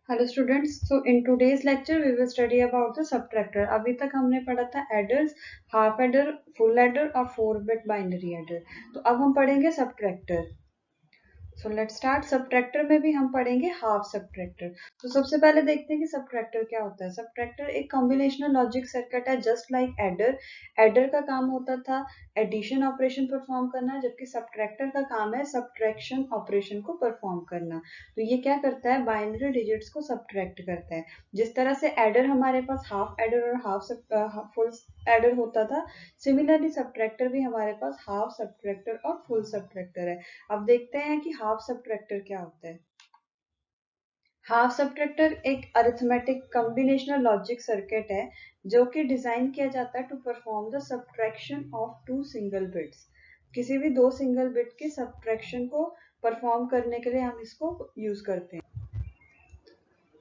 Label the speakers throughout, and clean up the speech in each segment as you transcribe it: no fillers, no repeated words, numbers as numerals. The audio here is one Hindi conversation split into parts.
Speaker 1: Hello students, so in today's lecture we will study about the subtractor. अभी तक हमने पढ़ा था adders, half adder, full adder और 4 बिट बाइनरी एडर। तो अब हम पढ़ेंगे subtractor. So let's start. Subtractor में भी हम पढ़ेंगे हाफ सबट्रैक्टर। तो सबसे पहले देखते हैं कि सबट्रैक्टर क्या होता है। सबट्रैक्टर एक कॉम्बिनेशनल लॉजिक सर्किट है, जस्ट लाइक एडर। एडर का काम होता था एडिशन ऑपरेशन परफॉर्म करना, जबकि सबट्रैक्टर का काम है सबट्रैक्शन ऑपरेशन को परफॉर्म करना। तो ये क्या करता है, बाइनरी डिजिट्स को सबट्रैक्ट करता है। जिस तरह से एडर हमारे पास हाफ एडर और हाफ फुल एडर होता था, सिमिलरली सबट्रैक्टर भी हमारे पास हाफ सबट्रैक्टर और फुल सबट्रैक्टर है। अब देखते हैं कि हाफ सबट्रैक्टर क्या होता है। हाफ सबट्रैक्टर एक अरिथमेटिक कॉम्बिनेशनल लॉजिक सर्किट है जो कि डिजाइन किया जाता है to perform the subtraction of two single bits. किसी भी दो सिंगल बिट के सबट्रैक्शन को परफॉर्म करने के लिए हम इसको यूज करते हैं।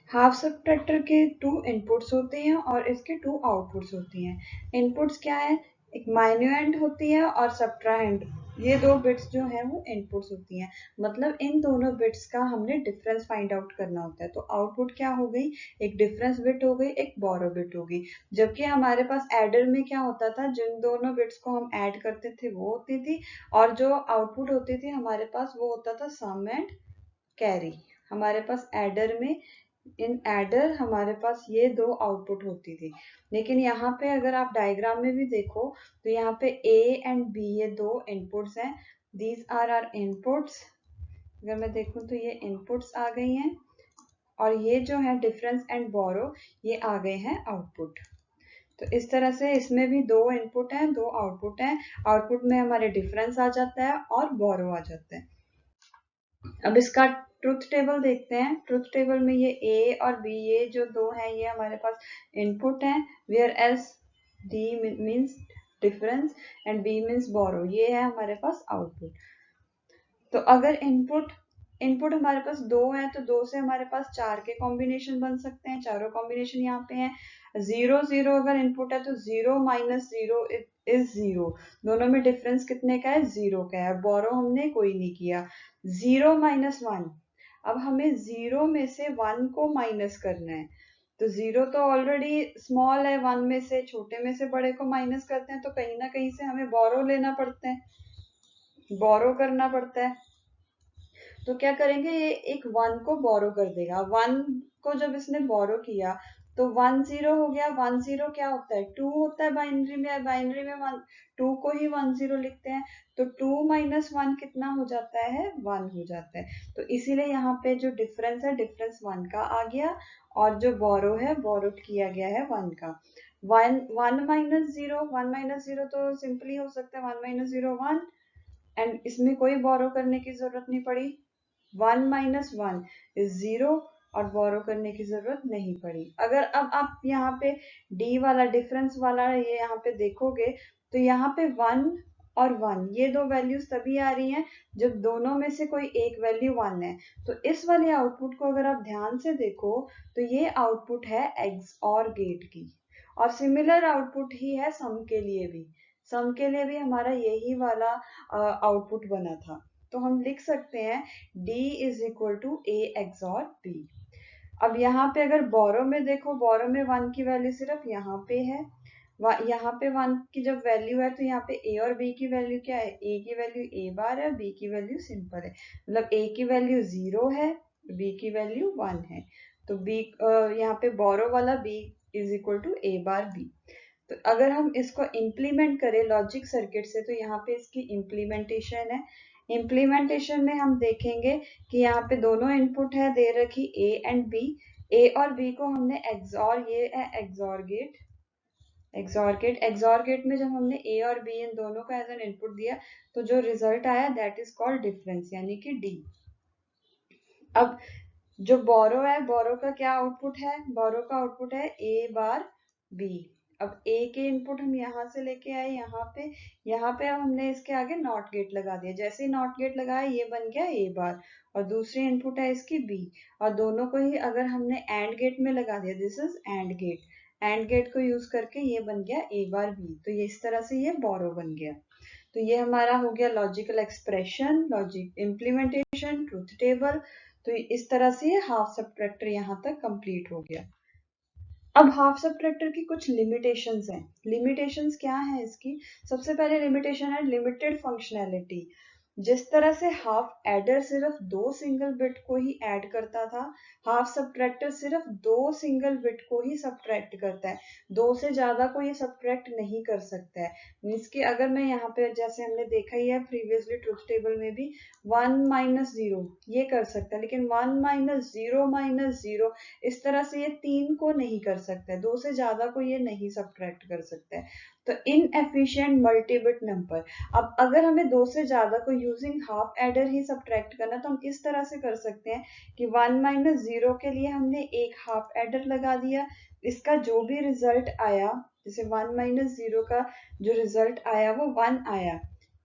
Speaker 1: हाफ सबट्रैक्टर के 2 इनपुट्स होते हैं और इसके 2 आउटपुट्स होती हैं। इनपुट्स क्या है, एक माइन्यूएंड होती है और सब्ट्राहेंड। ये 2 बिट्स जो है वो इनपुट्स होती हैं। मतलब इन दोनों बिट्स का हमने डिफरेंस फाइंड आउट करना होता है। तो आउटपुट क्या हो गई, एक डिफरेंस बिट हो गई, एक बोरो बिट हो गई। जबकि हमारे पास एडर में क्या होता था, जिन दोनों बिट्स को हम ऐड करते थे वो होती थी, और जो आउटपुट होती थी हमारे पास वो होता था सम एंड कैरी। हमारे पास एडर में, इन एडर हमारे पास ये 2 आउटपुट होती थी। लेकिन यहाँ पे अगर आप डायग्राम में भी देखो तो यहाँ पे ए एंड बी ये 2 इनपुट्स हैं। These are our inputs. अगर मैं देखूं तो ये इनपुट्स आ गई हैं, और ये जो है डिफरेंस एंड बोरो, ये आ गए हैं आउटपुट। तो इस तरह से इसमें भी 2 इनपुट हैं, 2 आउटपुट हैं। आउटपुट में हमारे डिफरेंस आ जाता है और बोरो आ जाता है। अब इसका ट्रुथ टेबल देखते हैं। ट्रुथ टेबल में ये ए और बी, ये जो 2 हैं, ये हमारे पास इनपुट हैं, whereas D means difference and B means borrow, ये है हमारे पास आउटपुट। तो अगर इनपुट इनपुट हमारे पास 2 है तो 2 से हमारे पास 4 के कॉम्बिनेशन बन सकते हैं। चारों कॉम्बिनेशन यहाँ पे हैं। 0 0 अगर इनपुट है तो 0 माइनस 0 इज 0। दोनों में डिफरेंस कितने का है, 0 का है। बोरो हमने कोई नहीं किया। 0 माइनस 1, अब हमें 0 में से 1 को माइनस करना है। तो 0 तो ऑलरेडी स्मॉल है, 1 में से, छोटे में से बड़े को माइनस करते हैं तो कहीं ना कहीं से हमें बोरो लेना पड़ता है, बोरो करना पड़ता है। तो क्या करेंगे, ये एक 1 को बोरो कर देगा। 1 को जब इसने बोरो किया तो 1 0 हो गया। 1 0 क्या होता है, 2 होता है बाइनरी में। बाइनरी में 2 को ही 1 0 लिखते हैं। तो 2 माइनस 1 कितना हो जाता है, 1 हो जाता है। तो इसीलिए यहाँ पे जो डिफरेंस है, डिफरेंस 1 का आ गया, और जो बोरो है, बोरो किया गया है 1 का। 1 माइनस 0, 1 माइनस 0 तो सिंपली हो सकता है 1 माइनस 0 1, एंड इसमें कोई बोरो करने की जरूरत नहीं पड़ी। 1 माइनस 1 इज 0, और बोरो करने की जरूरत नहीं पड़ी। अगर अब आप यहाँ पे डी वाला, डिफरेंस वाला, ये यहाँ पे देखोगे तो यहाँ पे 1 और 1 ये 2 वैल्यूज तभी आ रही हैं जब दोनों में से कोई एक वैल्यू 1 है। तो इस वाले आउटपुट को अगर आप ध्यान से देखो तो ये आउटपुट है XOR गेट की, और सिमिलर आउटपुट ही है सम के लिए भी। सम के लिए भी हमारा यही वाला आउटपुट बना था। तो हम लिख सकते हैं D is equal to A XOR B। अब यहाँ पे अगर बोरो में देखो, बोरो में 1 की वैल्यू सिर्फ यहाँ पे है। यहाँ पे 1 की जब वैल्यू है तो यहाँ पे A और B की वैल्यू क्या है, A की वैल्यू A बार है, B की वैल्यू सिंपल है। मतलब A की वैल्यू 0 है, B की वैल्यू 1 है। तो B यहाँ पे बोरो वाला B is equal to A bar B। तो अगर हम इसको इम्प्लीमेंट करें लॉजिक सर्किट से, तो यहाँ पे इसकी इम्प्लीमेंटेशन है। इम्प्लीमेंटेशन में हम देखेंगे कि यहाँ पे दोनों इनपुट है दे रखी A एंड B। A और B को हमने XOR, ये है XOR गेट। XOR गेट में जब हमने A और B इन दोनों का एज एन इनपुट दिया तो जो रिजल्ट आया दैट इज कॉल्ड डिफरेंस, यानी कि D। अब जो बोरो है, बोरो का क्या आउटपुट है, बोरो का आउटपुट है A बार B। अब A के इनपुट हम यहाँ से लेके आए यहाँ पे अब हमने इसके आगे नॉट गेट लगा दिया। जैसे ही नॉट गेट लगाया ये बन गया A बार, और दूसरी इनपुट है इसकी B, और दोनों को ही अगर हमने एंड गेट में लगा दिया, this is AND gate. AND gate को यूज करके ये बन गया A बार B। तो ये इस तरह से ये बोरो बन गया। तो ये हमारा हो गया logical expression, logic implementation, truth table. तो इस तरह से ये हाफ सबट्रैक्टर यहाँ तक कंप्लीट हो गया। अब हाफ सबट्रैक्टर की कुछ लिमिटेशंस हैं। लिमिटेशंस क्या है इसकी? सबसे पहले लिमिटेशन है लिमिटेड फंक्शनैलिटी। जिस तरह से हाफ एडर सिर्फ 2 सिंगल बिट को ही ऐड करता था, हाफ सबट्रैक्टर सिर्फ 2 सिंगल बिट को ही सबट्रैक्ट करता है। 2 से ज्यादा को ये सबट्रैक्ट नहीं कर सकता है। मीन्स कि अगर मैं यहाँ पे, जैसे हमने देखा ही है प्रीवियसली ट्रुथ टेबल में भी, 1 माइनस 0 ये कर सकता है, लेकिन 1 माइनस 0 माइनस 0 इस तरह से ये 3 को नहीं कर सकता है। 2 से ज्यादा को ये नहीं सबट्रैक्ट कर सकता है। तो इनएफिशिएंट मल्टीबिट नंबर। अब अगर हमें 2 से ज्यादा को यूजिंग हाफ एडर ही सबट्रैक्ट करना, तो हम इस तरह से कर सकते हैं कि 1 माइनस 0 के लिए हमने एक हाफ एडर लगा दिया, इसका जो भी रिजल्ट आया, जैसे 1 माइनस 0 का जो रिजल्ट आया वो 1 आया,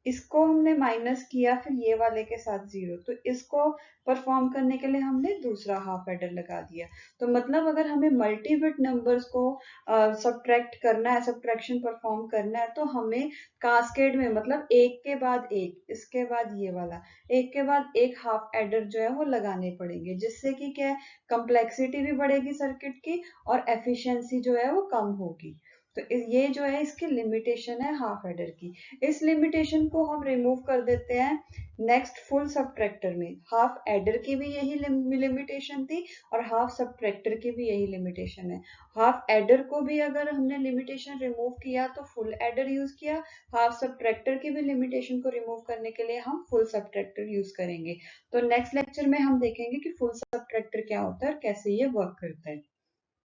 Speaker 1: इसको हमने माइनस किया फिर ये वाले के साथ 0, तो इसको परफॉर्म करने के लिए हमने दूसरा हाफ एडर लगा दिया। तो मतलब अगर हमें मल्टी बिट नंबर्स को सबट्रैक्ट करना है, सबट्रैक्शन परफॉर्म करना है, तो हमें कास्केड में, मतलब एक के बाद एक, इसके बाद ये वाला, एक के बाद एक हाफ एडर जो है वो लगाने पड़ेंगे, जिससे कि क्या है, कंप्लेक्सिटी भी बढ़ेगी सर्किट की और एफिशिएंसी जो है वो कम होगी। तो ये जो है इसकी लिमिटेशन है हाफ एडर की। इस लिमिटेशन को हम रिमूव कर देते हैं नेक्स्ट फुल सबट्रैक्टर में। हाफ एडर की भी यही लिमिटेशन थी और हाफ सबट्रैक्टर की भी यही लिमिटेशन है। हाफ एडर को भी अगर हमने लिमिटेशन रिमूव किया तो फुल एडर यूज किया, हाफ सबट्रैक्टर की भी लिमिटेशन को रिमूव करने के लिए हम फुल सबट्रैक्टर यूज करेंगे। तो नेक्स्ट लेक्चर में हम देखेंगे कि फुल सबट्रैक्टर क्या होता है और कैसे ये वर्क करता है।